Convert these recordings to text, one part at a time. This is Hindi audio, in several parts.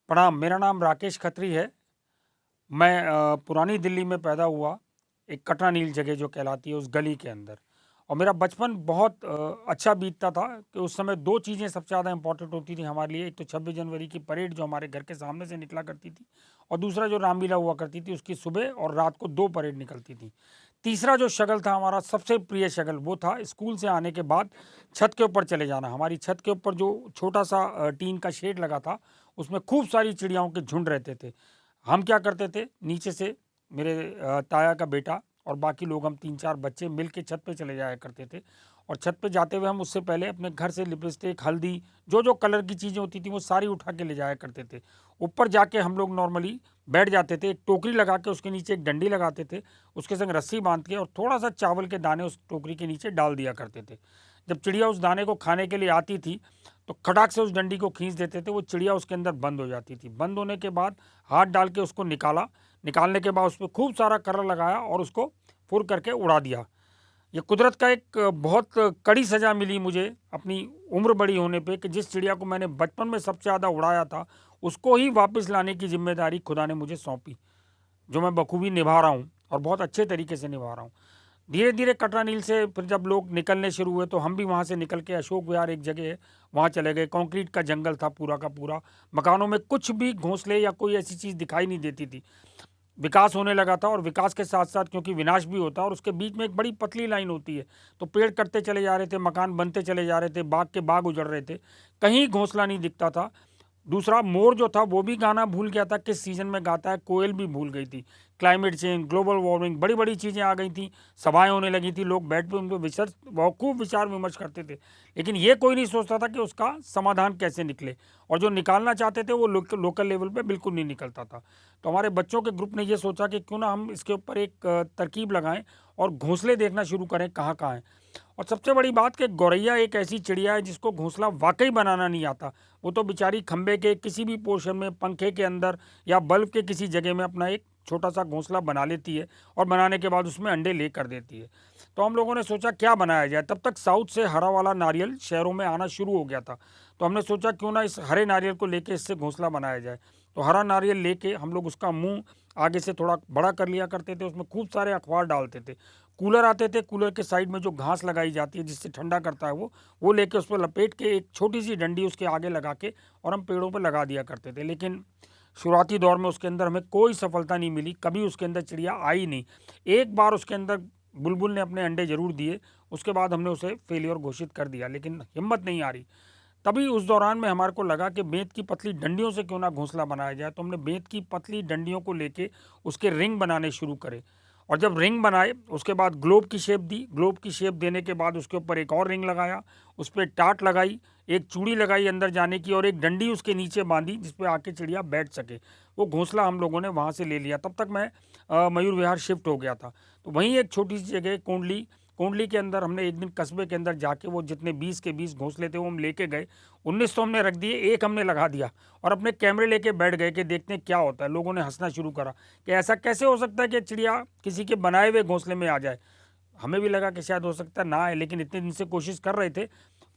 प्रणाम, मेरा नाम राकेश खत्री है। मैं पुरानी दिल्ली में पैदा हुआ, एक कटरा नील जगह जो कहलाती है उस गली के अंदर। और मेरा बचपन बहुत अच्छा बीतता था कि उस समय 2 चीज़ें सबसे ज़्यादा इम्पोर्टेंट होती थी हमारे लिए। एक तो 26 जनवरी की परेड जो हमारे घर के सामने से निकला करती थी, और दूसरा जो रामलीला हुआ करती थी उसकी सुबह और रात को 2 परेड निकलती थी। तीसरा जो शगल था हमारा सबसे प्रिय शगल, वो था स्कूल से आने के बाद छत के ऊपर चले जाना। हमारी छत के ऊपर जो छोटा-सा टीन का शेड लगा था, उसमें खूब सारी चिड़ियाओं के झुंड रहते थे। हम क्या करते थे, नीचे से मेरे ताया का बेटा और बाकी लोग, हम 3-4 बच्चे मिल के छत पे चले जाया करते थे। और छत पे जाते हुए हम उससे पहले अपने घर से लिपस्टिक, हल्दी, जो कलर की चीज़ें होती थी वो सारी उठा के ले जाया करते थे। ऊपर जाके हम लोग नॉर्मली बैठ जाते थे, एक टोकरी लगा के उसके नीचे एक डंडी लगाते थे, उसके संग रस्सी बांध के और थोड़ा-सा चावल के दाने उस टोकरी के नीचे डाल दिया करते थे। जब चिड़िया उस दाने को खाने के लिए आती थी, तो खटाक से उस डंडी को खींच देते थे, वो चिड़िया उसके अंदर बंद हो जाती थी। बंद होने के बाद हाथ डाल के उसको निकाला, निकालने के बाद उसपे खूब सारा कलर लगाया और उसको फुर करके उड़ा दिया। ये कुदरत का एक बहुत कड़ी सज़ा मिली मुझे अपनी उम्र बड़ी होने पे कि जिस चिड़िया को मैंने बचपन में सबसे ज़्यादा उड़ाया था, उसको ही वापस लाने की ज़िम्मेदारी खुदा ने मुझे सौंपी, जो मैं बखूबी निभा रहा हूँ और बहुत अच्छे तरीके से निभा रहा हूँ। धीरे-धीरे कटरा नील से फिर जब लोग निकलने शुरू हुए, तो हम भी वहाँ से निकल के अशोक विहार एक जगह है, वहाँ चले गए। कंक्रीट का जंगल था पूरा का पूरा। मकानों में कुछ भी घोंसले या कोई ऐसी चीज़ दिखाई नहीं देती थी। विकास होने लगा था और विकास के साथ-साथ क्योंकि विनाश भी होता है और उसके बीच में एक बड़ी पतली लाइन होती है, तो पेड़ कटते चले जा रहे थे, मकान बनते चले जा रहे थे, बाग के बाग उजड़ रहे थे। कहीं घोंसला नहीं दिखता था। दूसरा, मोर जो था वो भी गाना भूल गया था, किस सीज़न में गाता है, कोयल भी भूल गई थी। क्लाइमेट चेंज, ग्लोबल वार्मिंग, बड़ी-बड़ी चीज़ें आ गई थी, सभाएँ होने लगी थी, लोग बैठ पे उन पे खूब विचार-विमर्श करते थे। लेकिन ये कोई नहीं सोचता था कि उसका समाधान कैसे निकले, और जो निकालना चाहते थे वो लोकल लेवल पे बिल्कुल नहीं निकलता था। तो हमारे बच्चों के ग्रुप ने ये सोचा कि क्यों ना हम इसके ऊपर एक तरकीब लगाएँ और घोंसले देखना शुरू करें कहाँ-कहाँ हैं। और सबसे बड़ी बात कि गौरैया एक ऐसी चिड़िया है जिसको घोंसला वाक़ई बनाना नहीं आता। वो तो बेचारी खंभे के किसी भी पोर्शन में, पंखे के अंदर या बल्ब के किसी जगह में अपना एक छोटा-सा घोंसला बना लेती है और बनाने के बाद उसमें अंडे ले कर देती है। तो हम लोगों ने सोचा क्या बनाया जाए, तब तक साउथ से हरा वाला नारियल शहरों में आना शुरू हो गया था। तो हमने सोचा क्यों ना इस हरे नारियल को लेके इससे घोंसला बनाया जाए। तो हरा नारियल लेके हम लोग उसका मुँह आगे से थोड़ा बड़ा कर लिया करते थे, उसमें खूब सारे अख़बार डालते थे। कूलर आते थे, कूलर के साइड में जो घास लगाई जाती है जिससे ठंडा करता है वो लेके उस पे लपेट के एक छोटी-सी डंडी उसके आगे लगा के और हम पेड़ों पे लगा दिया करते थे। लेकिन शुरुआती दौर में उसके अंदर हमें कोई सफलता नहीं मिली, कभी उसके अंदर चिड़िया आई नहीं। एक बार उसके अंदर बुलबुल ने अपने अंडे ज़रूर दिए, उसके बाद हमने उसे फेल्योर घोषित कर दिया, लेकिन हिम्मत नहीं आ रही। तभी उस दौरान में हमारे को लगा कि बेंत की पतली डंडियों से क्यों ना घोंसला बनाया जाए, तो हमने बेंत की पतली डंडियों को लेके उसके रिंग बनाने शुरू करे। और जब रिंग बनाए उसके बाद ग्लोब की शेप दी, ग्लोब की शेप देने के बाद उसके ऊपर एक और रिंग लगाया, उस पे टाट लगाई, एक चूड़ी लगाई अंदर जाने की और एक डंडी उसके नीचे बांधी जिस पे आके चिड़िया बैठ सके। वो घोंसला हम लोगों ने वहाँ से ले लिया। तब तक मैं मयूर विहार शिफ्ट हो गया था। तो वहीं एक छोटी सी जगह कोंडली, कोंडली के अंदर हमने एक दिन कस्बे के अंदर जाके वो जितने 20 के 20 घोंसले थे वो हम लेके गए। 19 तो हमने रख दिए, एक हमने लगा दिया और अपने कैमरे लेके बैठ गए कि देखते हैं क्या होता है। लोगों ने हंसना शुरू करा कि ऐसा कैसे हो सकता है कि चिड़िया किसी के बनाए हुए घोंसले में आ जाए। हमें भी लगा कि शायद हो सकता है ना आए, लेकिन इतने दिन से कोशिश कर रहे थे।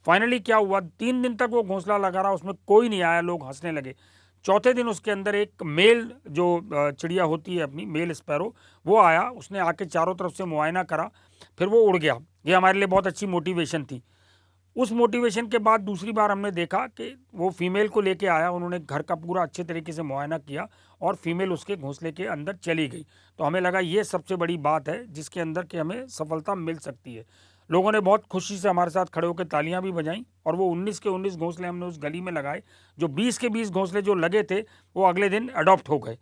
फाइनली क्या हुआ, 3 दिन तक वो घोंसला लगा रहा, उसमें कोई नहीं आया, लोग हंसने लगे। चौथे दिन उसके अंदर एक मेल जो चिड़िया होती है अपनी, मेल स्पैरो, वो आया। उसने आके चारों तरफ से मुआयना करा, फिर वो उड़ गया। ये हमारे लिए बहुत अच्छी मोटिवेशन थी। उस मोटिवेशन के बाद दूसरी बार हमने देखा कि वो फीमेल को लेके आया, उन्होंने घर का पूरा अच्छे तरीके से मुआयना किया और फीमेल उसके घोंसले के अंदर चली गई। तो हमें लगा ये सबसे बड़ी बात है जिसके अंदर कि हमें सफलता मिल सकती है। लोगों ने बहुत खुशी से हमारे साथ खड़े होकर तालियां भी बजाईं और वो 19 के 19 घोंसले हमने उस गली में लगाए। जो 20 के 20 घोंसले जो लगे थे वो अगले दिन अडॉप्ट हो गए।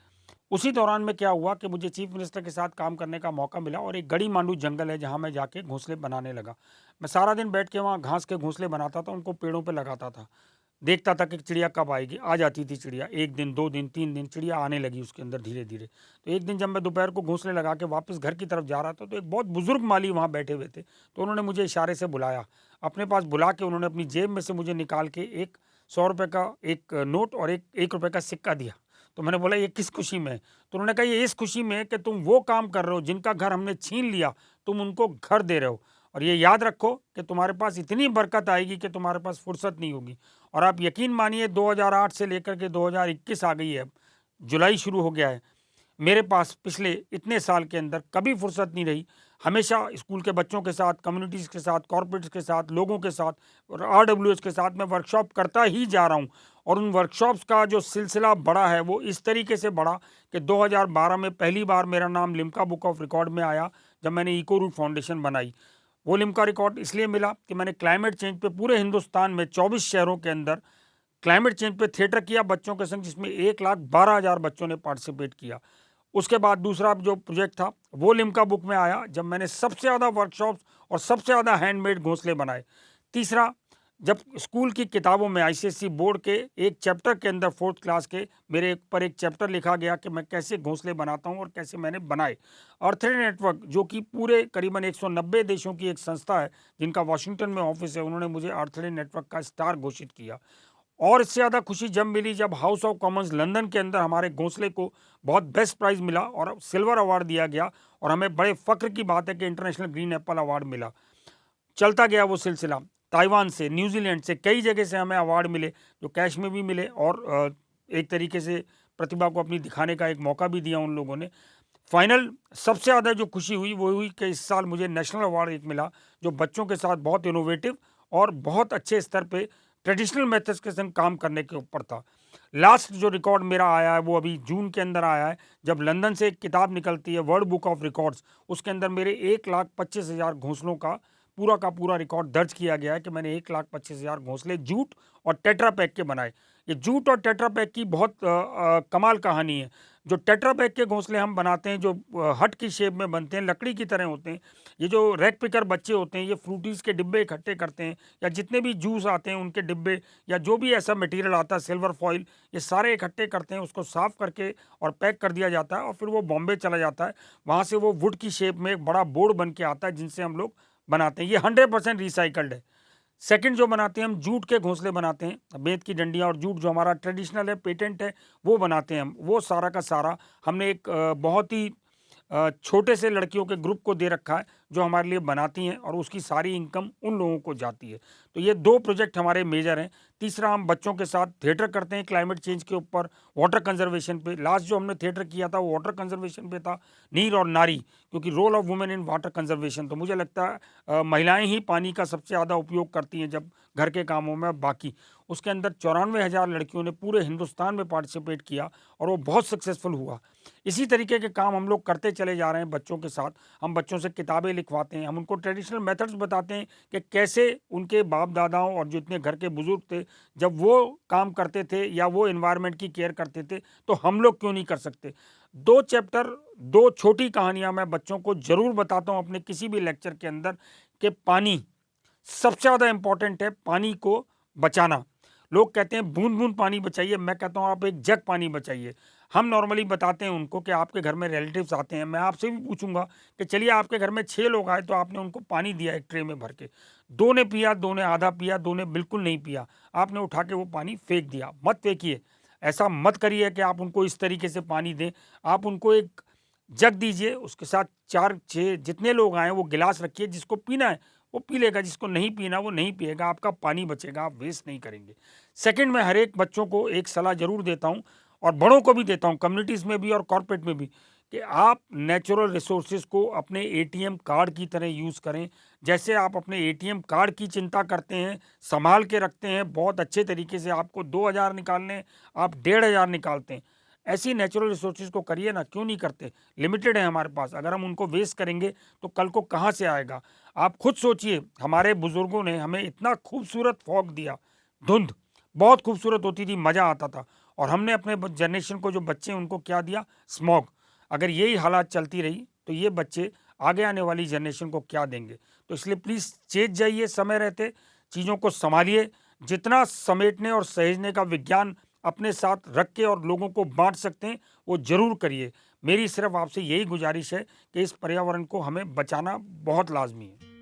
उसी दौरान में क्या हुआ कि मुझे चीफ मिनिस्टर के साथ काम करने का मौका मिला और एक गड़ी मांडू जंगल है जहाँ मैं जाके घोंसले बनाने लगा। मैं सारा दिन बैठ के वहाँ घास के घोंसले बनाता था, उनको पेड़ों पे लगाता था। देखता था कि चिड़िया कब आएगी। आ जाती थी चिड़िया, 1 दिन, 2 दिन, 3 दिन, चिड़िया आने लगी उसके अंदर धीरे-धीरे। तो एक दिन जब मैं दोपहर को घोंसले लगा के वापस घर की तरफ जा रहा था, तो एक बहुत बुजुर्ग माली वहाँ बैठे हुए थे। तो उन्होंने मुझे इशारे से बुलाया। अपने पास बुला के उन्होंने अपनी जेब में से मुझे निकाल के एक ₹100 का एक नोट और एक ₹1 का सिक्का दिया। तो मैंने बोला ये किस खुशी में है? तो उन्होंने कहा ये इस खुशी में है कि तुम वो काम कर रहे हो जिनका घर हमने छीन लिया, तुम उनको घर दे रहे हो। और ये याद रखो कि तुम्हारे पास इतनी बरकत आएगी कि तुम्हारे पास फुर्सत नहीं होगी। और आप यकीन मानिए 2008 से लेकर के 2021 आ गई है, अब जुलाई शुरू हो गया है, मेरे पास पिछले इतने साल के अंदर कभी फुर्सत नहीं रही। हमेशा स्कूल के बच्चों के साथ, कम्युनिटीज़ के साथ, कॉर्पोरेट्स के साथ, लोगों के साथ और आरडब्ल्यूएस के साथ मैं वर्कशॉप करता ही जा रहा हूँ। और उन वर्कशॉप्स का जो सिलसिला बढ़ा है वो इस तरीके से बढ़ा कि 2012 में पहली बार मेरा नाम लिम्का बुक ऑफ रिकॉर्ड में आया, जब मैंने इको रूट फाउंडेशन बनाई। वो लिम्का रिकॉर्ड इसलिए मिला कि मैंने क्लाइमेट चेंज पे पूरे हिंदुस्तान में 24 शहरों के अंदर क्लाइमेट चेंज पे थिएटर किया बच्चों के संग, जिसमें 1,12,000 बच्चों ने पार्टिसिपेट किया। उसके बाद दूसरा जो प्रोजेक्ट था वो लिम्का बुक में आया, जब मैंने सबसे ज़्यादा वर्कशॉप्स और सबसे ज़्यादा हैंडमेड घोंसले बनाए। तीसरा, जब स्कूल की किताबों में आईसीएसई बोर्ड के एक चैप्टर के अंदर 4th क्लास के मेरे पर एक चैप्टर लिखा गया कि मैं कैसे घोंसले बनाता हूं और कैसे मैंने बनाए। अर्थले नेटवर्क, जो कि पूरे करीबन 190 देशों की एक संस्था है जिनका वाशिंगटन में ऑफिस है, उन्होंने मुझे अर्थले नेटवर्क का स्टार घोषित किया। और इससे ज़्यादा खुशी जब मिली जब हाउस ऑफ कॉमन्स लंदन के अंदर हमारे घोंसले को बहुत बेस्ट प्राइज़ मिला और सिल्वर अवार्ड दिया गया। और हमें बड़े फ़ख्र की बात है कि इंटरनेशनल ग्रीन एप्पल अवार्ड मिला। चलता गया वो सिलसिला, ताइवान से, न्यूजीलैंड से, कई जगह से हमें अवार्ड मिले, जो कैश में भी मिले और एक तरीके से प्रतिभा को अपनी दिखाने का एक मौका भी दिया उन लोगों ने। फाइनल सबसे ज़्यादा जो खुशी हुई वो हुई कि इस साल मुझे नेशनल अवार्ड एक मिला, जो बच्चों के साथ बहुत इनोवेटिव और बहुत अच्छे स्तर पे ट्रेडिशनल मेथड्स के संग काम करने के ऊपर था। लास्ट जो रिकॉर्ड मेरा आया है वो अभी जून के अंदर आया है, जब लंदन से एक किताब निकलती है वर्ल्ड बुक ऑफ रिकॉर्ड्स, उसके अंदर मेरे 1,25,000 घोंसलों का पूरा रिकॉर्ड दर्ज किया गया है कि मैंने 1,25,000 घोंसले जूट और टेट्रा पैक के बनाए। ये जूट और टेट्रा पैक की बहुत कमाल कहानी है। जो टेट्रा पैक के घोंसले हम बनाते हैं, जो हट की शेप में बनते हैं, लकड़ी की तरह होते हैं। ये जो रैक पिकर बच्चे होते हैं, ये फ्रूटीज़ के डिब्बे इकट्ठे करते हैं, या जितने भी जूस आते हैं उनके डिब्बे, या जो भी ऐसा मटेरियल आता है, सिल्वर फॉइल, ये सारे इकट्ठे करते हैं, उसको साफ़ करके और पैक कर दिया जाता है और फिर वो बॉम्बे चला जाता है। वहाँ से वो वुड की शेप में एक बड़ा बोर्ड बन के आता है, जिनसे हम लोग बनाते हैं। ये 100% रिसाइकल्ड है। सेकंड जो बनाते हैं हम जूट के घोंसले बनाते हैं, बेंत की डंडियाँ और जूट जो हमारा ट्रेडिशनल है, पेटेंट है, वो बनाते हैं हम। वो सारा का सारा हमने एक बहुत ही छोटे से लड़कियों के ग्रुप को दे रखा है, जो हमारे लिए बनाती हैं और उसकी सारी इनकम उन लोगों को जाती है। तो ये 2 प्रोजेक्ट हमारे मेजर हैं। तीसरा, हम बच्चों के साथ थिएटर करते हैं क्लाइमेट चेंज के ऊपर, वाटर कंजर्वेशन पे। लास्ट जो हमने थिएटर किया था वो वाटर कंजर्वेशन पे था, नीर और नारी, क्योंकि role of women in water conservation. तो मुझे लगता है महिलाएं ही पानी का सबसे ज़्यादा उपयोग करती हैं जब घर के कामों में। बाकी उसके अंदर 94,000 लड़कियों ने पूरे हिंदुस्तान में पार्टिसिपेट किया और वो बहुत सक्सेसफुल हुआ। इसी तरीके के काम हम लोग करते चले जा रहे हैं बच्चों के साथ। हम बच्चों से किताबें लिखवाते हैं, हम उनको ट्रेडिशनल मेथड्स बताते हैं कि कैसे उनके बाप दादाओं और जो इतने घर के बुजुर्ग थे, जब वो काम करते थे या वो एनवायरनमेंट की केयर करते थे, तो हम लोग क्यों नहीं कर सकते। 2 चैप्टर, 2 छोटी कहानियाँ मैं बच्चों को ज़रूर बताता हूँ अपने किसी भी लेक्चर के अंदर, कि पानी सबसे ज़्यादा इम्पोर्टेंट है, पानी को बचाना। लोग कहते हैं बूंद-बूंद पानी बचाइए, मैं कहता हूँ आप एक जग पानी बचाइए। हम नॉर्मली बताते हैं उनको कि आपके घर में रिलेटिव्स आते हैं, मैं आपसे भी पूछूंगा कि चलिए आपके घर में 6 लोग आए, तो आपने उनको पानी दिया एक ट्रे में भर के, 2 ने पिया, 2 ने आधा पिया, 2 ने बिल्कुल नहीं पिया, आपने उठा के वो पानी फेंक दिया। मत फेंकिए, ऐसा मत करिए कि आप उनको इस तरीके से पानी दें। आप उनको एक जग दीजिए, उसके साथ 4-6 जितने लोग आए वो गिलास रखिए, जिसको पीना है वो पी लेगा, जिसको नहीं पीना वो नहीं पिएगा, आपका पानी बचेगा, आप वेस्ट नहीं करेंगे। सेकंड, मैं हर एक बच्चों को एक सलाह ज़रूर देता हूँ और बड़ों को भी देता हूँ, कम्युनिटीज़ में भी और कॉर्पोरेट में भी, कि आप नेचुरल रिसोर्सेज को अपने एटीएम कार्ड की तरह यूज़ करें। जैसे आप अपने एटीएम कार्ड की चिंता करते हैं, संभाल के रखते हैं, बहुत अच्छे तरीके से आपको 2,000 निकालने, आप 1,500 निकालते हैं, ऐसी नेचुरल रिसोर्सेज को करिए ना, क्यों नहीं करते। लिमिटेड है हमारे पास, अगर हम उनको वेस्ट करेंगे तो कल को कहाँ से आएगा। आप खुद सोचिए, हमारे बुजुर्गों ने हमें इतना खूबसूरत फॉग दिया, धुंध बहुत खूबसूरत होती थी, मज़ा आता था, और हमने अपने जनरेशन को, जो बच्चे हैं उनको क्या दिया, स्मॉग। अगर यही हालात चलती रही तो ये बच्चे आगे आने वाली जनरेशन को क्या देंगे। तो इसलिए प्लीज़ चेत जाइए, समय रहते चीज़ों को संभालिए। जितना समेटने और सहेजने का विज्ञान अपने साथ रख के और लोगों को बांट सकते हैं वो ज़रूर करिए। मेरी सिर्फ आपसे यही गुजारिश है कि इस पर्यावरण को हमें बचाना बहुत लाजमी है।